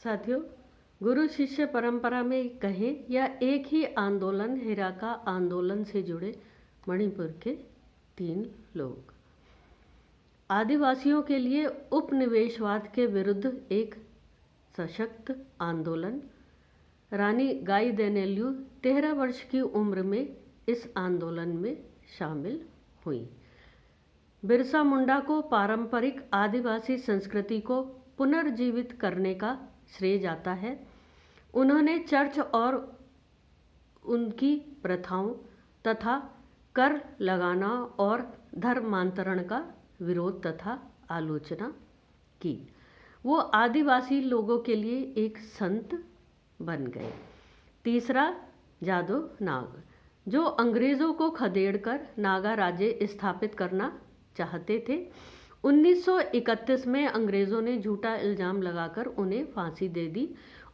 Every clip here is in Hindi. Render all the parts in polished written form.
साथियों, गुरु शिष्य परंपरा में कहें या एक ही आंदोलन हिराका आंदोलन से जुड़े मणिपुर के 3 लोग। आदिवासियों के लिए उपनिवेशवाद के विरुद्ध एक सशक्त आंदोलन। रानी गाइदिन्ल्यू 13 वर्ष की उम्र में इस आंदोलन में शामिल हुई। बिरसा मुंडा को पारंपरिक आदिवासी संस्कृति को पुनर्जीवित करने का श्रेय जाता है। उन्होंने चर्च और उनकी प्रथाओं तथा कर लगाना और धर्मांतरण का विरोध तथा आलोचना की। वो आदिवासी लोगों के लिए एक संत बन गए। तीसरा, जादो नाग, जो अंग्रेज़ों को खदेड़कर नागा राज्य स्थापित करना चाहते थे। 1931 में अंग्रेज़ों ने झूठा इल्ज़ाम लगाकर उन्हें फांसी दे दी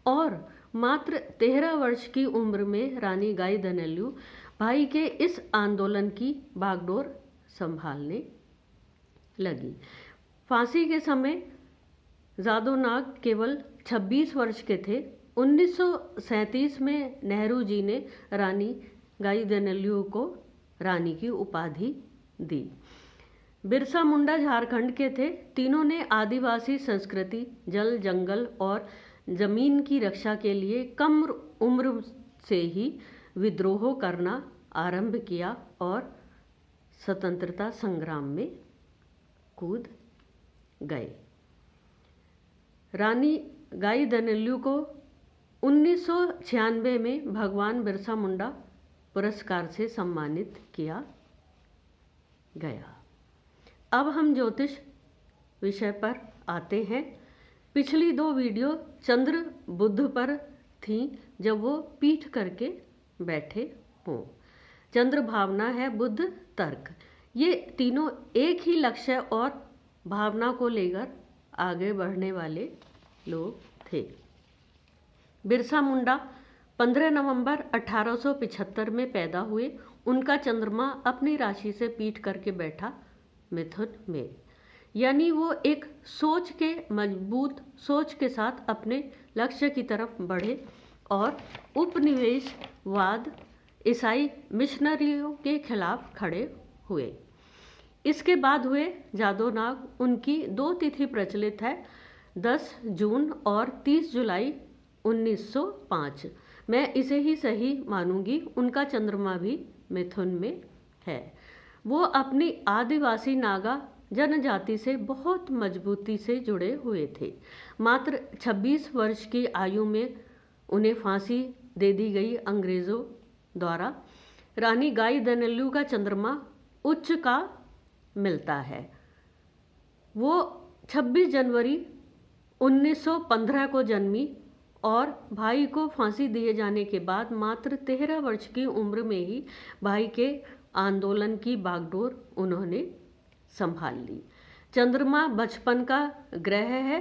और मात्र 13 वर्ष की उम्र में रानी गाइदिन्ल्यू भाई के इस आंदोलन की बागडोर संभालने लगी। फांसी के समय जादो नाग केवल 26 वर्ष के थे। 1937 में नेहरू जी ने रानी गाइदिन्ल्यू को रानी की उपाधि दी। बिरसा मुंडा झारखंड के थे। तीनों ने आदिवासी संस्कृति, जल, जंगल और जमीन की रक्षा के लिए कम उम्र से ही विद्रोह करना आरंभ किया और स्वतंत्रता संग्राम में कूद गए। रानी गाइदिन्ल्यू को 1996 में भगवान बिरसा मुंडा पुरस्कार से सम्मानित किया गया। अब हम ज्योतिष विषय पर आते हैं। पिछली 2 वीडियो चंद्र बुध पर थी, जब वो पीठ करके बैठे हों। चंद्र भावना है, बुध तर्क। ये तीनों एक ही लक्ष्य और भावना को लेकर आगे बढ़ने वाले लोग थे। बिरसा मुंडा 15 नवंबर 1875 में पैदा हुए। उनका चंद्रमा अपनी राशि से पीठ करके बैठा मिथुन में, यानी वो एक मजबूत सोच के साथ अपने लक्ष्य की तरफ बढ़े और उपनिवेशवाद, ईसाई मिशनरियों के खिलाफ खड़े हुए। इसके बाद हुए जादो नाग। उनकी 2 तिथि प्रचलित है, 10 जून और 30 जुलाई 1905। मैं इसे ही सही मानूंगी। उनका चंद्रमा भी मिथुन में है। वो अपनी आदिवासी नागा जनजाति से बहुत मजबूती से जुड़े हुए थे। मात्र 26 वर्ष की आयु में उन्हें फांसी दे दी गई अंग्रेज़ों द्वारा। रानी गाइदिन्ल्यू का चंद्रमा उच्च का मिलता है। वो 26 जनवरी 1915 को जन्मी और भाई को फांसी दिए जाने के बाद मात्र 13 वर्ष की उम्र में ही भाई के आंदोलन की बागडोर उन्होंने संभाल ली। चंद्रमा बचपन का ग्रह है,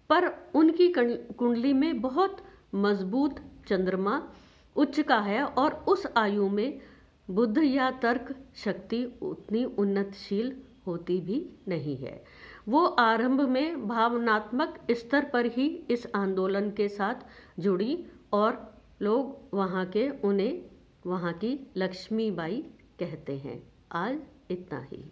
पर उनकी कुंडली में बहुत मजबूत चंद्रमा उच्च का है और उस आयु में बुद्ध या तर्क शक्ति उतनी उन्नतशील होती भी नहीं है। वो आरंभ में भावनात्मक स्तर पर ही इस आंदोलन के साथ जुड़ी और लोग उन्हें वहाँ की लक्ष्मीबाई कहते हैं। आज इतना ही।